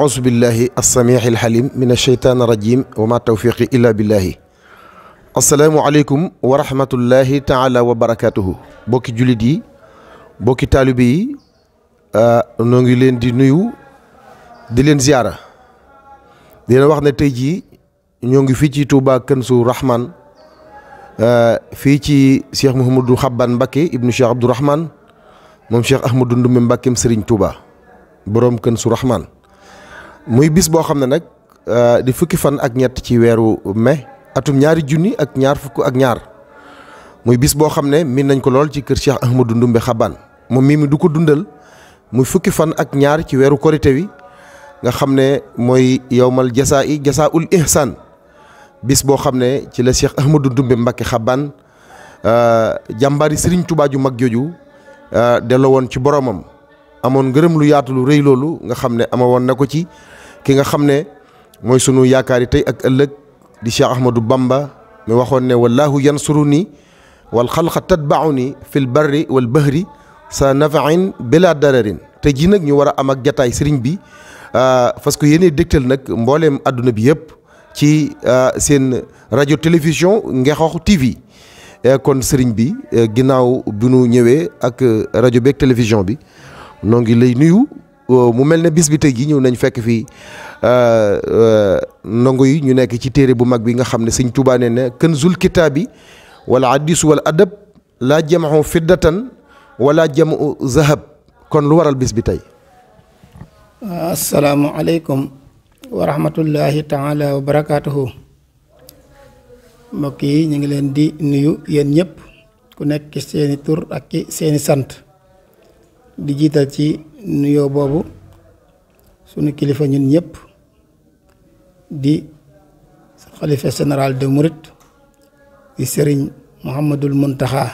أعوذ بالله السميع الحليم من الشيطان الرجيم وما توفيقي إلا بالله. السلام عليكم ورحمة الله تعالى وبركاته. بوكي جوليدي بوكي طالبي نونغي لين دي نيو دي لين زيارة دي leen wax ne tey jii ñoo ngi fii ci Touba Kanzu Rahman fii ci Cheikh Mouhamadou Xabbaan Mbacké ibnu Cheikh Abdou Rahman moom Cheikh Ahmadou Ndoumbé Mbackeem Serigne Touba borom Kanzu Rahman muy bis boo xam ne nag di fukki fan ak ñett ci weeru mai atum ñaari junni ak ñaar fukk ak ñaar muy bis boo xam ne min nañ ko lool ci kër Cheikh Ahmadou Ndoumbé Xabbaan moom mii mi du ko dundal muy fukki fan ak ñaar ci weeru korité wi nga xam ne mooy yowmal jasaa'ul ihsaan bis boo xam ne ci la Cheikh Ahmadou Ndoumbé Mbacke Xabbaan jàmbaari Serigne Touba ju mag jooju delloo woon ci boromam amoon ngërëm lu yaatu lu rëy loolu nga xam ne ama woon na ko ci ki nga xam ne mooy sunu yaakaari tey ak ëllëg di Cheikh Ahmadou Bamba mi waxoon ne wallahu yansuruni wal xalqa tatbauni fil barri wal bahri sa nafain bila dararin te ji nag ñu war a am ak jataay sëriñ bi parce que yéene dégtal nag mbooleem adduna bi yëpp ci seen rajo télévision Ngexoox TV kon sëriñ bi ginnaaw bi nu ñëwee ak rajo beeg télévision bi noo ngi lay nuyu mu mel ne bis bi tey jii ñëw nañ fekk fii ndongo yi ñu nekk ci téere bu mag bi nga xam ne sëñ Tuubaa nee na kanzul kitaabi wala hadiisu wala adab laa jamahu fiddatan wala jamu zahab kon lu waral bis bi tey. asalaamualeykum wa rahmatullahi taala wa barakaatuhu. mbokk yi ñu ngi leen di nuyu yéen ñëpp ku nekk ci seeni tur ak ci seeni sant di jiital ci nuyoo boobu sunu kilifa ñun ñëpp di xalifa général de Mouride di sëriñ Mouhamadul Muntaxa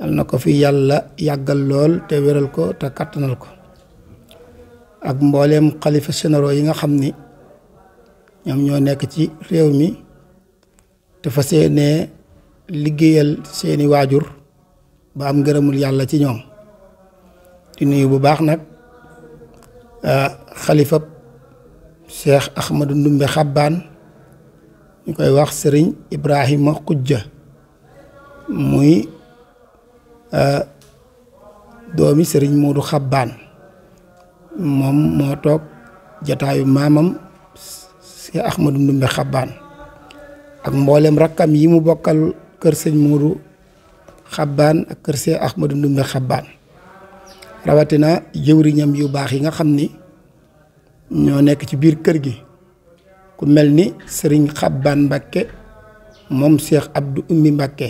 yal na ko fi yàlla yàggal lool te wéral ko te kattanal ko ak mbooleem xalifa généraux yi nga xam ni ñoom ñoo nekk ci réew mi te fas yéenee liggéeyal seeni waajur ba am ngërëmul yàlla ci ñoom di nuyu bu baax nag xalifa Cheikh Ahmadou Ndoumbé Xabbaan ñu koy wax sëriñ Ibrahima Xujja muy doomi sëriñ Moodu Xabbaan moom moo toog jataayu maamam Cheikh Ahmadou Ndoumbé Xabbaan ak mboolem rakkam yi mu bokkal kër sëñ Moodu Xabbaan ak kër Cheikh Ahmadou Ndoumbé Xabbaan rawatina jëwriñam yu baax yi nga xam ni ñoo nekk ci biir kër gi ku mel ni sëriñ Xabbaan Mbakke moom Cheikh Abdou Ummi Mbakke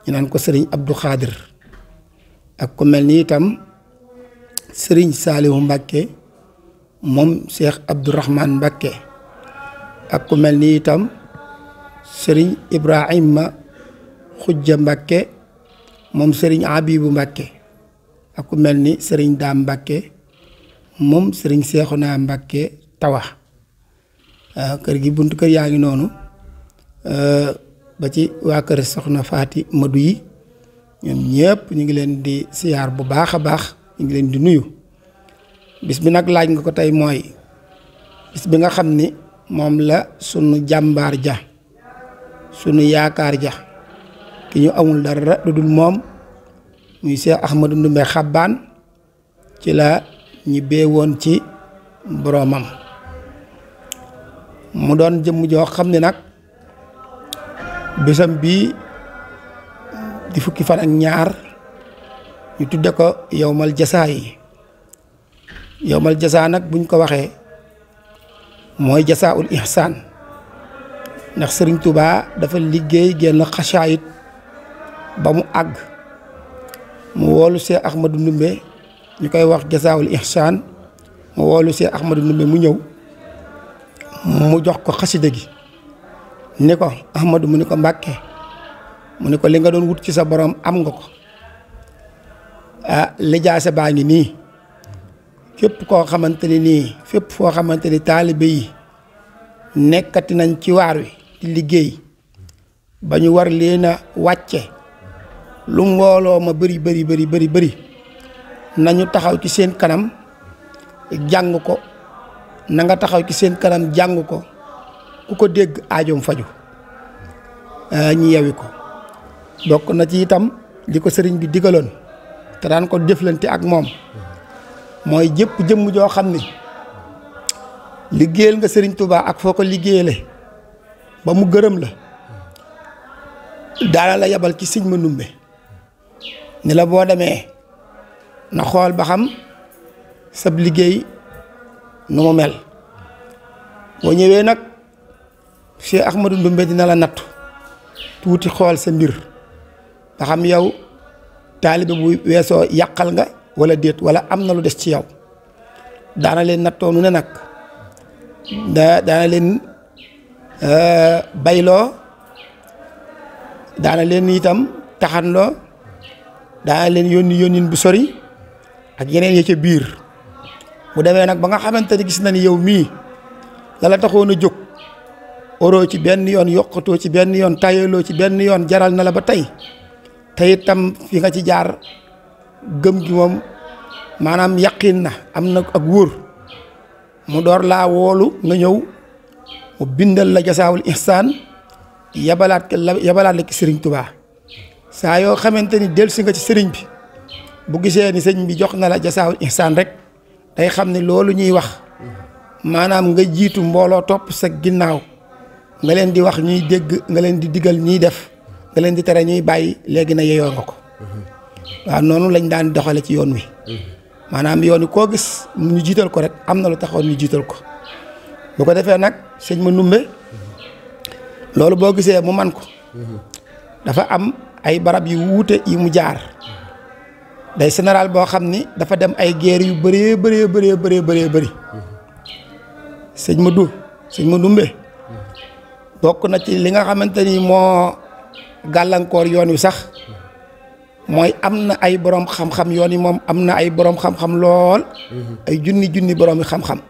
ñu naan ko sëriñ Abdou Xaadir ak ku mel ni itam sëriñ Saalihu Mbakke moom Cheikh Abdourahman Mbakke ak ku mel ni itam sëriñ Ibrahima Xujja Mbakke moom sëriñ Abibu Mbakke ak ku mel ni sëriñ Daam Mbakke moom sëriñ Seexuna Mbakke Tawa kër gi buntu kër yaa ngi noonu ba ci waa kër soxna Faati Madu yi ñoom ñëpp ñu ngi leen di siyaar bu baax a baax ñu ngi leen di nuyu bis bi nag laaj nga ko tey mooy bis bi nga xam ni moom la sunu jàmbaar ja sunu yaakaar ja ki ñu amul dara lu dul moom muy Cheikh Ahmadou Ndoumbé Xabbaan ci la ñibbee woon ci boroomam mu doon jëmm joo xam ne nag bisam bii di fukki fan ak ñaar ñu tudde ko yowmal jasaa yi yowmal jasaa nag buñ ko waxee mooy jasaa'ul ihsaan ndax sëriñ Touba dafa liggéey génn xasaayit ba mu àgg mu woolu Cheikh Ahmadou Ndoumbé ñu koy wax jasaa'ul ihsaan mu woolu Cheikh Ahmadou Ndoumbé mu ñëw mu jox ko xasida gi ni ko Ahmadou mu ni ko Mbàkke mu ni ko li nga doon wut ci sa borom am nga ko lijaase baa ngi nii fépp koo xamante ni nii fépp foo xamante ni taalibe yi nekkati nañ ci waar wi di liggéey ba ñu war leen a wàcce lu mbooloo ma bëri nañu taxaw ci seen kanam jàng ko na nga taxaw ci seen kanam jàng ko ku ko dégg aajoom faju ñi yewi ko bokk na ci itam li ko sëriñ bi digaloon te daan ko jëflante ak moom mooy jëpp jëmm joo xam ni liggéeyal nga sëriñ Touba ak foo ko liggéeyale ba mu gërëm la daana la yabal ci sëñ Mandoumbe ni la boo demee na xool ba xam sab liggéey nu mu mel boo ñëwee nag Cheikh Ahmadou Ndoumbe dina la nattu tuuti xool sa mbir ba xam yow taalibe bu weesoo yàqal nga wala déet wala am na lu des ci yow daana leen nattoo nu ne nag daana leen bayloo daana leen itam taxanloo daana leen yónnin bu sori ak yeneen ya ca biir bu demee nag ba nga xamante ni gis na ni yow mii la la taxoon a jóg oroo ci benn yoon yokkatoo ci benn yoon tayaloo ci benn yoon jaral na la ba tey te itam fi nga ci jaar gëm gi moom maanaam yaqin na am na ak wóor mu door laa woolu nga ñëw mu bindal la jasaawul ihsaan yabalaat la ci sëriñ Touba saa yoo xamante ni dellusi nga ci sëriñ bi bu gisee ni sëriñ bi jox na la jasaawul ihsaan rek day xam ne loolu ñuy wax maanaam nga jiitu mbooloo topp sa ginnaaw nga leen di wax ñuy dégg nga leen di digal ñuy def nga leen di tere ñuy bàyyi léegi na yeyoo nga ko waaw noonu lañ daan doxale ci yoon wi maanaam yoon wi koo gis ñu jiital ko rek am na lu taxoon ñu jiital ko bu ko defee nag sëñ Mandoumbe loolu boo gisee mu man ko dafa am ay barab yu wuute yi mu jaar day général boo xam ni dafa dem ay guerre yu bëree bëri sëñ Mandoumbe bokk na ci li nga xamante ni moo gàllankoor yoon wi sax mooy am na ay borom xam-xam yoon yi moom am na ay borom xam-xam lool ay junni borom yi xam-xam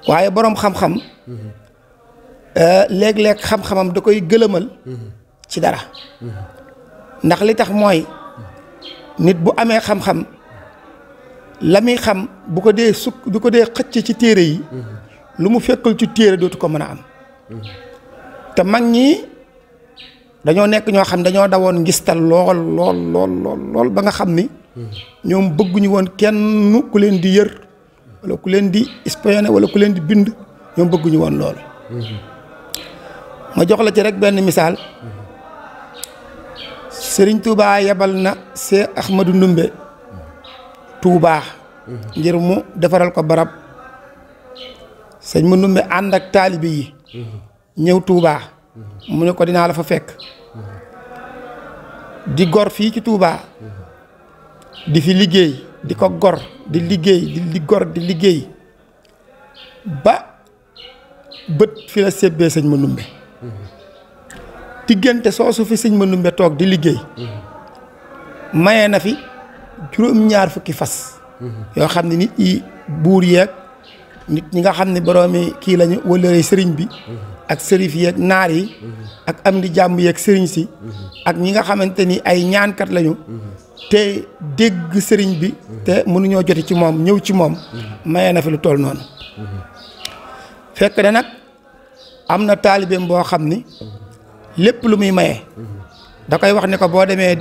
waaye borom xam-xam léeg-léeg xam-xamam da koy gëlëmal ci dara ndax li tax mooy nit bu amee xam-xam la muy xam bu ko dee xëcc ci téere yi lu mu fekkul ci téere dootu ko mën a am te mag ñi dañoo nekk ñoo xam dañoo dawoon ngistal lool ba nga xam ni ñoom bëgguñu woon kenn ku leen di yër wala ku leen di espionné wala ku leen di bind ñoom bëgguñu woon lool. ma jox la ci rek benn misaal Serigne Touba yebal na Cheikh Ahmadou Ndoumbe Touba ngir mu defaral ko barab sëñ ma Ndoumbe ànd ak taalibe yi ñëw Touba mu ne ko dinaa la fa fekk di gor fii ci Touba di fi liggéey di ko gor di liggéey di gor di liggéey ba bët fi la sébbee sëñ ma Ndoumbe diggante soosu fi sëñ ma Ndoumbe toog di liggéey maye na fi juróom-ñaar fukki fas yoo xam ne nit yi buur yeeg nit ñi nga xam ne boroomi kii lañu wëlëre sëriñ bi ak sërif yeeg naar yi ak am di jàmm yeeg sëriñ si ak ñi nga xamante ni ay ñaankat lañu te dégg sëriñ bi te mënuñoo joti ci moom ñëw ci moom maye na fi lu toll noonu fekk ne nag am na taalibeem boo xam ni lépp lu muy maye da koy wax ne ko boo demee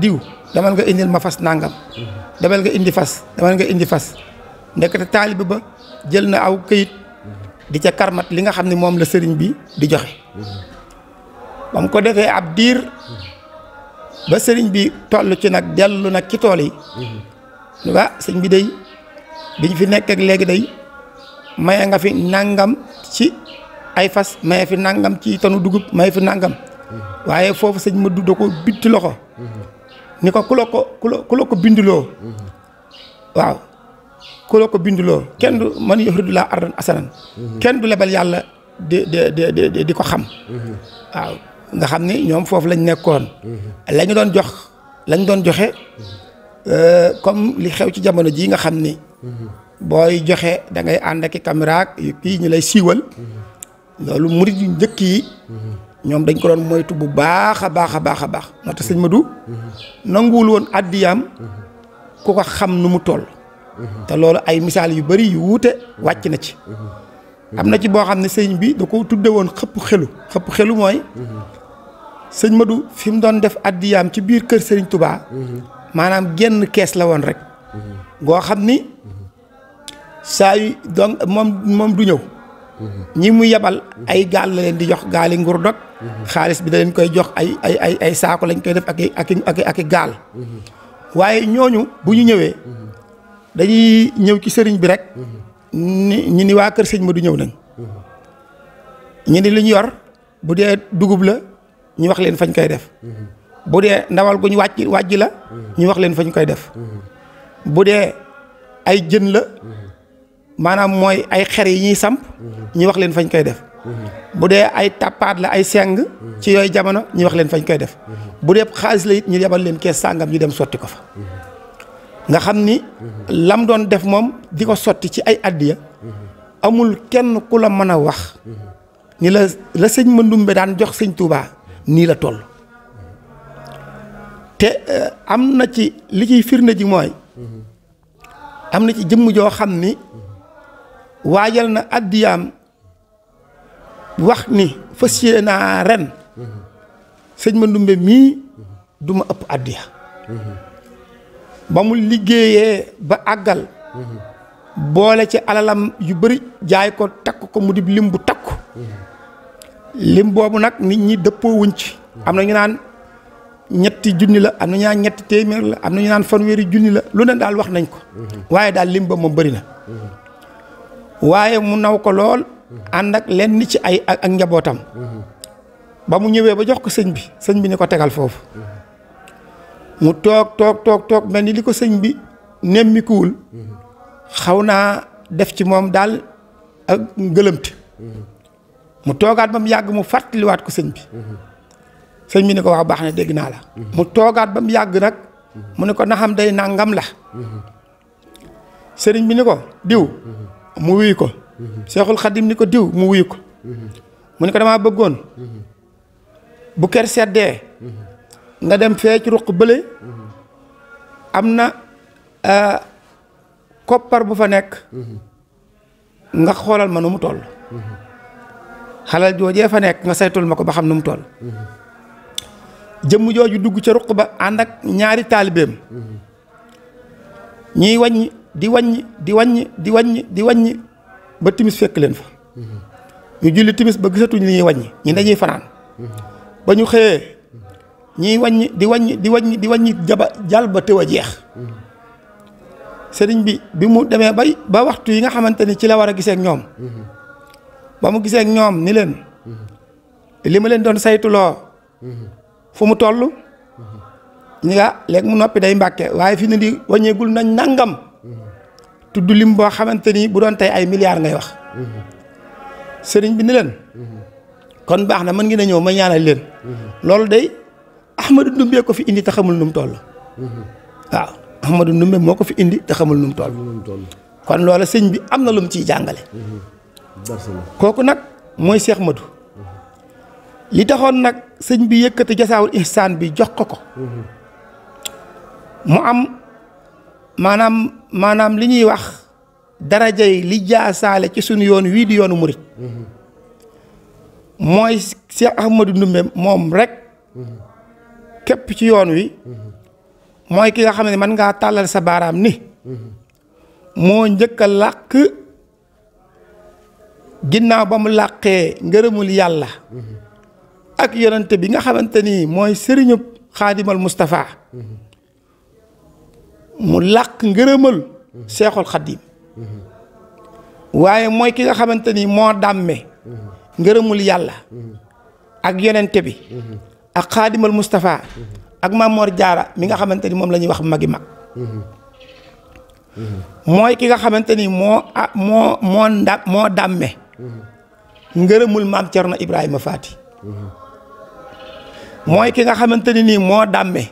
diw demal nga indil ma fas nangam demal nga indi fas demal nga indi fas ndekete taalibe ba jël na aw këyit di ca karmat li nga xam ne moom la sëriñ bi di joxe ba mu ko defee ab diir ba sëriñ bi toll ci nag dellu nag ci tool yi waa sëñ bi day biñ fi nekk ak léegi day maye nga fi nangam ci ay fas maye fi nangam ci tonu dugub maye fi nangam waaye foofu sëñ ma dudda ko bitti loxo ni ko ku la ko binduloo waaw ku la ko binduloo kenn du man yuridullahu ardan hasanan kenn du lebal yàlla di ko xam waaw nga xam ni ñoom foofu lañ nekkoon lañu doon joxe comme li xew ci jamono ji nga xam ni booy joxe da ngay ànd ak i caméra kii ñu lay siiwal loolu murid yu njëkk yi ñoom dañ ko doon moytu bu baax a baax moo tax sëñ Madou nanguwul woon addiyaam ku ko xam nu mu toll te loolu ay misaal yu bari yu wuute wàcc na ci. am na ci boo xam ne sëñ bi da ko tudde woon xëpp xelu mooy sëñ Madou fi mu doon def addiyaam ci biir kër Serigne Touba maanaam genn kees la woon rek goo xam ni saa yu donc moom du ñëw ñi mu yebal ay gaal la leen di jox gaali ngur dog xaalis bi da leen koy jox ay saako lañ koy def ak gaal waaye ñooñu bu ñu ñëwee dañuy ñëw ci sëriñ bi rek ñu ni waa kër sëñ Madou ñëw nañ ñu ni lu ñu yor bu dee dugub la ñu wax leen fañ koy def bu dee ndawal guñ wàjj la ñu wax leen fañ koy def bu dee ay jën la maanaam mooy ay xer yi ñuy samp ñu wax leen fañ koy def bu dee ay tappaat la ay seng ci yooyu jamono ñu wax leen fañ koy def bu dee xaalis la it ñu yebal leen kees sàngam ñu dem sotti ko fa nga xam ni lam doon def moom di ko sotti ci ay addiya amul kenn ku la mën a wax ni la sëñ Mandoumbe daan jox sëñ Touba nii la toll te am na ci li ciy firnde ji mooy am na ci jëmm joo xam ni waajal na addiyaam wax ni fas yéene naa ren sëñ Mandoumbe mii du ma ëpp addiya ba mu liggéeyee ba àggal boole ci alalam yu bari jaay ko takk ko mu di lim bu takku lim boobu nag nit ñi dëppoo wuñ ci am na ñu naan ñetti junni la am na ñu naan ñetti téeméer la am na ñu naan fanweeri junni la lu ne daal wax nañ ko waaye daal lim ba moom bari na waaye mu naw ko lool ànd ak lenn ci ay ak njabootam ba mu ñëwee ba jox ko sëñ bi ni ko tegal foofu mu toog mel ni li ko sëñ bi nemmikuwul xaw naa def ci moom daal ak ngëlëmte mu toogaat ba mu yàgg mu fàttaliwaat ko sëñ bi ni ko wax baax na dégg naa la mu toogaat ba mu yàgg nag mu ne ko na xam day nangam la sëriñ bi ni ko diw mu wuyu ko Seexul Xadim ni ko diw mu wuyu ko mu ne ko damaa bëggoon bu kër seddee nga dem fee ci ruq bële am na koppar bu fa nekk nga xoolal ma nu mu toll xalal joojee fa nekk nga saytul ma ko ba xam nu mu toll jëmm jooju dugg ca ruq ba ànd ak ñaari taalibeem ñuy wàññi di wàññi ba timis fekk leen fa ñu julli timis ba gisatuñ li ñuy wàññi ñi dañuy fanaan ba ñu xëyee ñiy wàññi jal ba tëw a jeex sëriñ bi mu demee ba waxtu yi nga xamante ni ci la war a gisee ak ñoom ba mu gisee ak ñoom ni leen li ma leen doon saytuloo fu mu toll ñi nga léegi mu noppi day mbàkke waaye fi ne di wàññeegul nañ nangam tudd lim boo xamante ni bu doon tey ay milliards ngay wax sëriñ bi ni leen kon baax na mën ngeen a ñëw ma ñaanal leen loolu day Ahmadou Ndoumbé ko fi indi te xamul nu mu toll waaw Ahmadou Ndoumbé moo ko fi indi te xamul nu mu toll kon loola sëñ bi am na lu mu ciy jàngale kooku nag mooy Cheikh Madou li taxoon nag sëñ bi yëkkati jasaawul ihsaan bi jox ko mu am maanaam li ñuy wax darajay li jaasaale ci suñu yoon wii di yoonu murit mooy Cheikh Ahmadou Ndoumbé moom rek képp ci yoon wi mooy ki nga xam ne mën ngaa tàllal sa baaraam ni moo njëkk a làq ginnaaw ba mu làqee ngërëmul yàlla ak yonente bi nga xamante ni mooy sëriñub xaadimal Moustapha mu làq ngërëmal Seexul Xadim waaye mooy ki nga xamante ni moo dàmme ngërëmul yàlla ak yonente bi ak xaadimal Moustapha ak Mamor Jaara mi nga xamante ni moom la ñuy wax magi mag mooy ki nga xamante ni moo dàmme ngërëmul maam Cerno Ibrahima Faati mooy ki nga xamante ni nii moo dàmme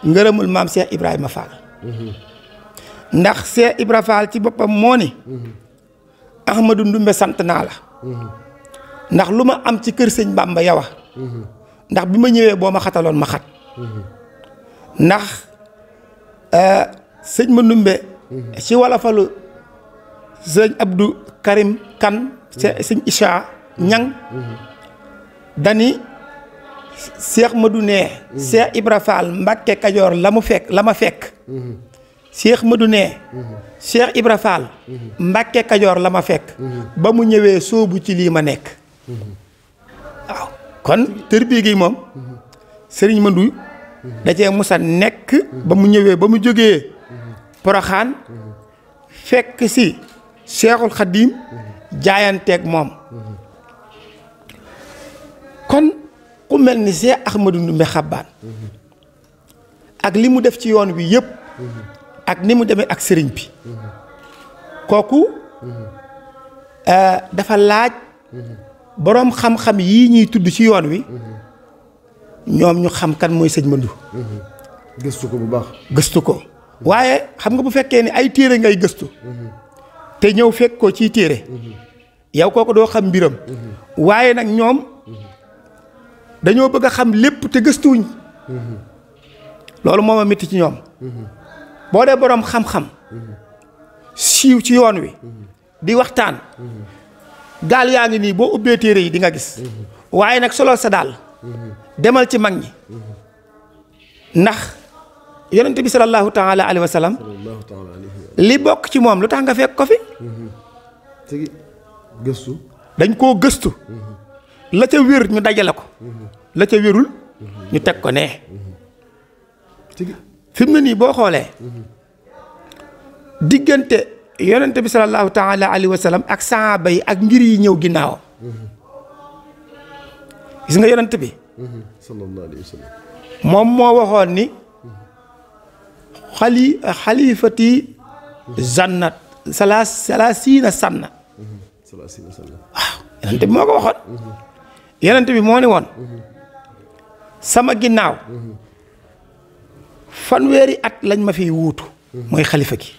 ngërëmul maam Cheikh Ibrahima Fall ndax Cheikh Ibrahima Fall ci boppam moo ni Ahmadou Ndoumbé sant naa la ndax lu ma am ci kër sëñ Bamba yawa ndax bi ma ñëwee boo ma xataloon ma xat ndax sëñ Mandoumbe ci wolofalu sëñ Abdou Karim Kan sëñ Isha Ñang dani Cheikh Madou ne Cheikh Ibra Fall Mbàkke Kajoor la ma fekk Cheikh Madou ne Cheikh Ibra Fall Mbàkke Kajoor la ma fekk ba mu ñëwee sóobu ci lii ma nekk waaw kon tërbiya gi moom sëriñ Madou da cee musa nekk ba mu ñëwee ba mu jógee Poroxaan fekk si Cheikhul Khadim jaayanteeg moom kon ku mel ni Cheikh Ahmadou Ndoumbé Xabbaan ak li mu def ci yoon wi yëpp ak ni mu demee ak sëriñ bi kooku dafa laaj boroom xam-xam yii ñuy tudd ci yoon wi ñoom ñu xam kan mooy sëñ Madou gëstu ko bu baax gëstu ko waaye xam nga bu fekkee ni ay téere ngay gëstu te ñëw fekk ko ciy téere yow kooku doo xam mbiram waaye nag ñoom dañoo bëgg a xam lépp te gëstuwuñ loolu moo ma métti ci ñoom boo dee boroom xam-xam siiw ci yoon wi di waxtaan gaal yaa ngi nii boo ubbee téere yi di nga gis waaye nag solo sa daal demal ci mag ñi ndax yonent bi sallallahu taala alayhi wa sallam li bokk ci moom lu tax nga fekk ko fi gëstu dañ koo gëstu la ca wér ñu dajale ko la ca wérul ñu teg ko nee fi mu ne nii boo xoolee diggante yonent bi sallallahu taala alayhi wa sallam ak sahaaba yi ak mbir yi ñëw ginnaaw gis nga yonent bi sallallahu alayhi wa sallam moom moo waxoon ni xalifati zannat salaasiina sanna waaw yonent bi moo ko waxoon yonent bi moo ni woon sama ginnaaw fanweeri at lañ ma fiy wuutu mooy xalifa gi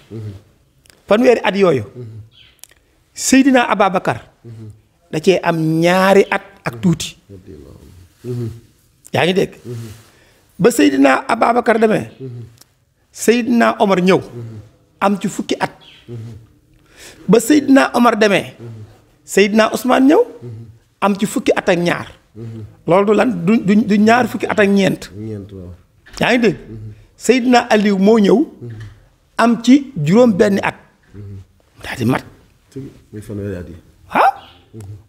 fanweeri at yooyu Seydina Ababacar da cee am ñaari at ak tuuti yaa ngi dégg ba Seydina Ababacar demee Seydina Omar ñëw am ci fukki at ba Seydina Omar demee Seydina Ousmane ñëw am ci fukki at ak ñaar loolu du lan du ñaar fukki at ak ñeent yaa ngi dégg Seydina Aliou moo ñëw am ci juróom benni at daal di mat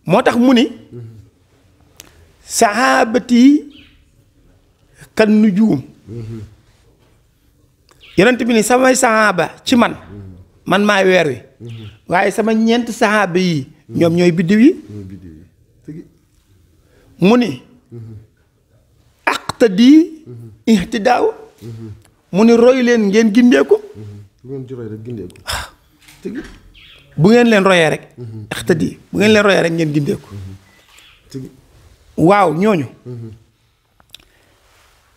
moo tax mu ni sahabati kan nujuum yonent bi ni samay sahaba ci man maay weer wi waaye sama ñeent sahaba yi ñoom ñooy biddiw yi mu ni aqtadi ihtidaaw mu ni roy leen ngeen gindeeku bu ngeen leen royee rek aqtadi bu ngeen leen royee rek ngeen gindeeku waaw ñooñu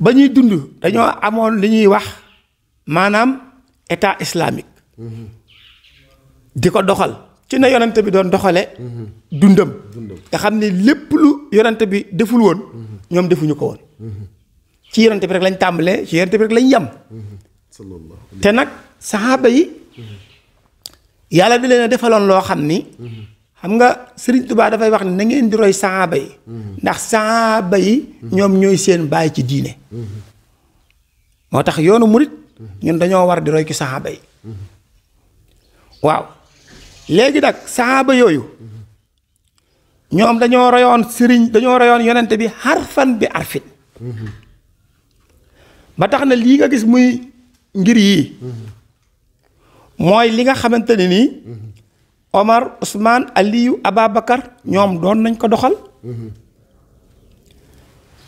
ba ñuy dund dañoo amoon li ñuy wax maanaam état islamique di ko doxal ci na yonent bi doon doxale dundam nga xam ne lépp lu yonent bi deful woon ñoom defuñu ko woon ci yonent bi rek lañ tàmbalee ci yonent bi rek lañ yem te nag saxaaba yi yàlla di leen a defaloon loo xam ni xam nga Sëriñ Tuubaa dafay wax ne na ngeen di roy saxaaba yi ndax saxaaba yi ñoom ñooy seen baay ci diine moo tax yoonu murit ñun dañoo war di roy ci saxaaba yi waaw léegi nag saxaaba yooyu ñoom dañoo royoon yonent bi harfan bi arfin ba tax na lii nga gis muy ngir yii mooy li nga xamante ne nii Omar Ousmane Aliou Ababacar ñoom doon nañ ko doxal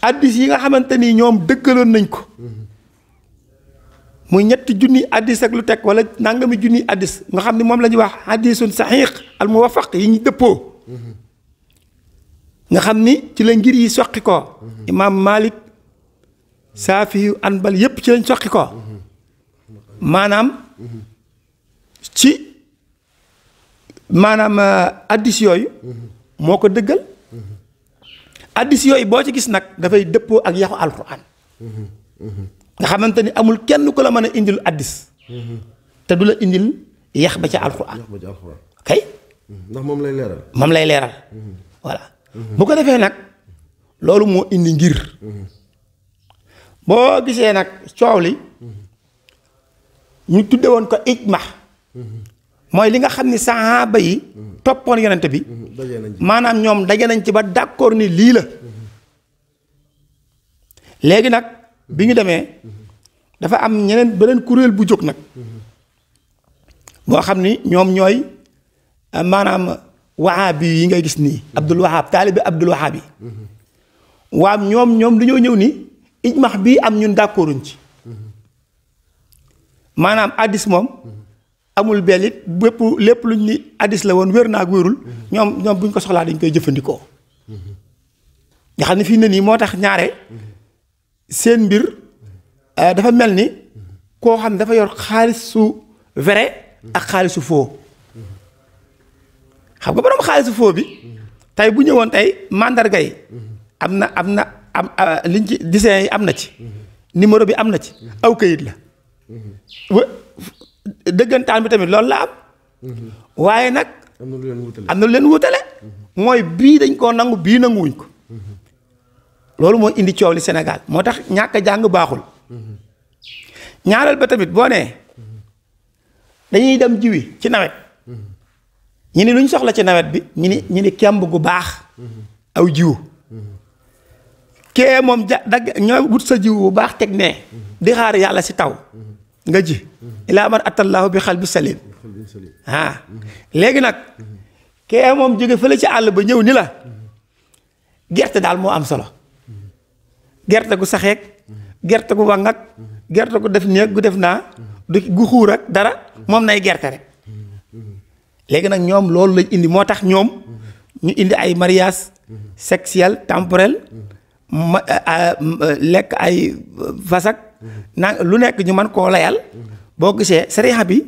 addis yi nga xamante ni ñoom dëggaloon nañ ko muy 3 junni addis ak lu teg wala nangami junni addis nga xam ne moom la ñuy wax haddisun saxiix al muwafaq yi ñu dëppoo nga xam ni ci la ngir yi soqi ko imaam Malik Saafi Anbal yépp ci lañ soqi ko maanaam addis yooyu moo ko dëggal addis yooyu boo ci gis nag dafay dëppoo ak yaxu alquran nga xamante ni amul kenn ku la mën a indil addis te du la indil yax ba ca alxuraan kay ndax moom lay leeral voilà bu ko defee nag loolu moo indi ngir boo gisee nag coow li ñu tudde woon ko ijma mooy li nga xam ni sahaaba yi toppoon yonent bi maanaam ñoom daje nañ ci ba d'accord ni lii la léegi nag bi ñu demee dafa am ñeneen beneen kuréel bu jóg nag boo xam ni ñoom ñooy maanaam wahabi yi ngay gis nii Abdul Wahab taalibi Abdul Wahab yi waaw ñoom dañoo ñëw ni ijmax bii am ñun d'accorduñ ci maanaam addis moom amul bellit lépp luñ ni addis la woon wér naa ak wérul ñoom buñ ko soxlaa dañ koy jëfandikoo nga xam ne fii ne nii moo tax ñaare seen mbir dafa mel ni koo xam ne dafa yor xaalisu vrai ak xaalisu faux xam nga borom xaalisu faux bi tey bu ñëwoon tey mandarga yi am liñ ci dessin yi am na ci numéro bi am na ci aw kayit la dëggantaan bi tamit loolu la am waaye nag am na lu leen wutale mooy bii dañ koo nangu bii nanguwuñ ko loolu moo indi coow li Sénégal moo tax ñàkk a jàng baaxul ñaareel ba tamit boo nee dañuy dem jiwi ci nawet ñi ni luñ soxla ci nawet bi ñi ni kemb gu baax aw jiwu kee moom ñoo wut sa jiw bu baax teg nee di xaar yàlla si taw nga ji ilaa man atallaahu bi xalbi salim léegi nag kee moom jóge fële ci àll ba ñëw ni la gerte daal moo am solo gerte gu saxeek gerte gu wàngak gerte gu def néeg gu def naa gu xuur ak dara moom nay gerte rek léegi nag ñoom loolu lañ indi moo tax ñoom ñu indi ay mariage sexuel temporel lekk ay fasak na lu nekk ñu mën koo layal boo gisee sariya bi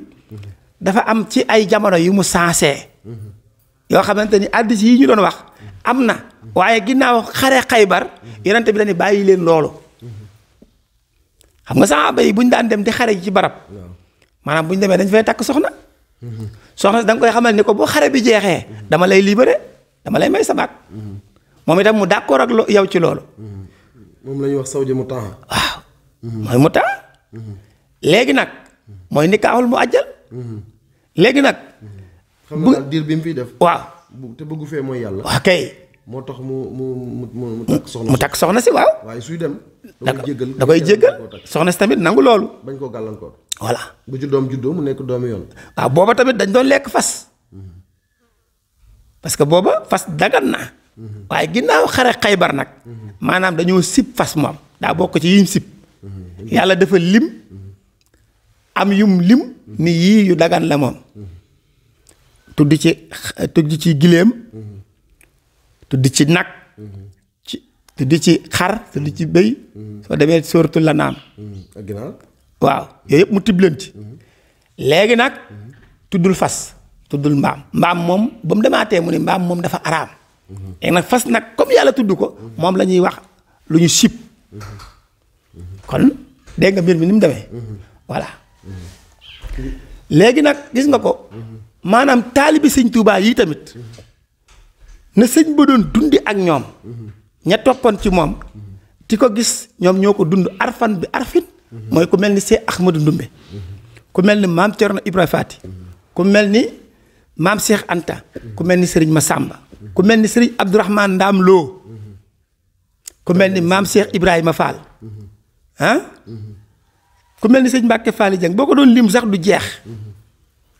dafa am ci ay jamono yu mu sensé yoo xamante ni addis yi ñu doon wax am na waaye ginnaaw xare Xaybar yonent bi dañu bàyyi leen loolu xam nga saxaaba yi bu ñu daan dem di xare ci barab maanaam bu ñu demee dañ fay takk soxna soxna si da nga koy xamal ni ko boo xare bi jeexee dama lay libéré dama lay may sa baat moom itam mu d'accord ak yow ci loolu. moom la ñuy wax sawja mu temps. waaw mooy mu temps léegi nag mooy nikaaxul mu àjjal léegi nag. xam nga daal diir bi mu fiy def. waaw te bëggu fee mooy yàlla. waaw kay. moo tax mu takk soxna. mu takk soxna si waaw. waaye suy dem. da koy jéggal soxna si tamit nangu loolu. bañ koo gàllankoor. voilà bu juddoo mu nekk doomi yoon. waaw booba tamit dañ doon lekk fas. parce que booba fas dagan na. waaye ginnaaw xare Xaybar nag. maanaam dañoo sib fas moom daa bokk ci yim sib. yàlla dafa lim. am yum lim. ni yii yu dagan la moom. tudd ci giléem. tudd ci nag. tudd ci xar tudd ci bëy. soo demee sóoratul la naam. ak ginaar. waaw yooyu yëpp mu tiblanti. léegi nag tuddul fas tuddul mbaam moom ba mu demaatee mu ni mbaam moom dafa araam. léegi nag fas nag comme yàlla tudd ko moom la ñuy wax lu ñu sib. kon dégg nga mbir mi ni mu demee. voilà léegi nag gis nga ko maanaam taalibi sëñ Tuubaa yi tamit na sëñ ba doon dundi ak ñoom. ña toppoon ci moom. di ko gis ñoom ñoo ko dund arfan bi arfin. mooy ku mel ni Seex Ahmadu Ndumbe. ku mel ni maam Cerno Ibra Faati. ku mel ni maam Cheikh Anta. ku mel ni Serigne Massamba. ku mel ni Serigne Abdourahmane Ndaam Lo. ku mel ni maam Cheikh Ibrahima Fall. ku mel ni sëñ Mbàkke Faali Jeng boo ko doon lim sax du jeex.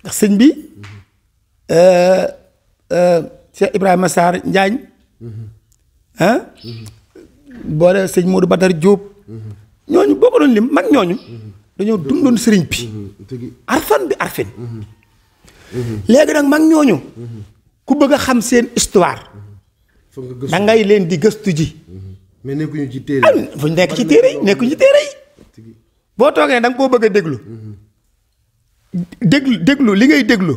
ndax sëñ bi Cheikh Ibrahima Sarr Njaañ. boole sëñ Modou Badar Diop. ñooñu boo ko doon lim mag ñooñu. dañoo dundoon sëriñ bi. arfan bi arfin. léegi nag mag ñooñu. ku bëgg a xam seen histoire. da ngay leen di gëstu ji. mais nekkuñu ci téere yi. fu ñu nekk ci téere yi nekkuñu ci téere yi. boo toogee da nga koo bëgg a déglu. déglu li ngay déglu.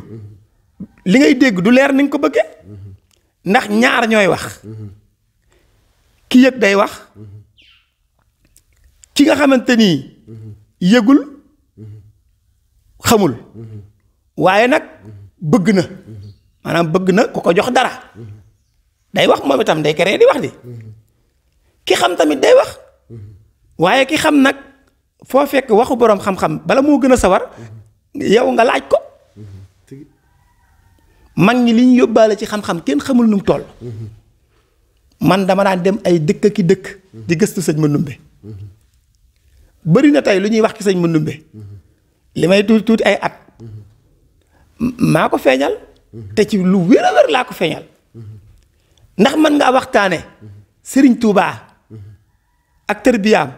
li ngay dégg du leer ni nga ko bëggee. ndax ñaar ñooy wax. ki yëg day wax. ki nga xamante ni yëgul xamul waaye nag bëgg na maanaam bëgg na ku ko jox dara day wax moom itam day créer di wax di ki xam tamit day wax waaye ki xam nag foo fekk waxu boroom xam-xam bala moo gën a sawar yow nga laaj ko mag ñi li ñu yóbbaale ci xam-xam kenn xamul nu mu toll man dama daan dem ay dëkk ki dëkk di gëstu sëñ Mandumbe bëri na tey lu ñuy wax ci sëñ Mandumbe li may tuuti tuuti ay at maa ko feeñal te ci lu wér a wér laa ko feeñal ndax mën ngaa waxtaane Serigne Touba ak tërbiyaam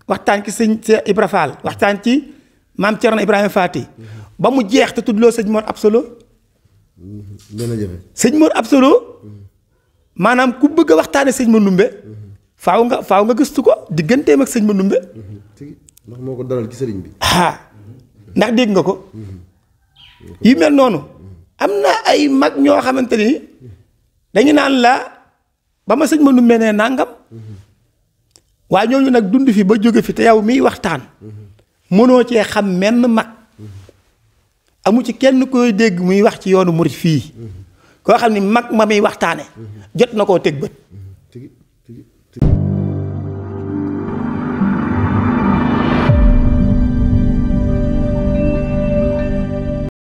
waxtaan ci sëñ Ibra Fall waxtaan ci maam Thierno Ibrahima Fati ba mu jeex te tuddloo sëñ Mor Absolo sëñ Mor Absolo maanaam ku bëgg a waxtaane sëñ Mandumbe faaw nga gëstu ko digganteem ak sëñ Mandumbe ndax moo ko dalal ci sëriñ bi ndax dégg nga ko yu mel noonu am na ay mag ñoo xamante ni dañu naan la ba ma sëñ Mandumbe nee nangam waaye ñooñu nag dund fi ba jóge fi te yow miy waxtaan mënoo cee xam menn mag amu ci kenn koy dégg muy wax ci yoonu murit fii koo xam ni mag ma muy waxtaane jot na koo teg bët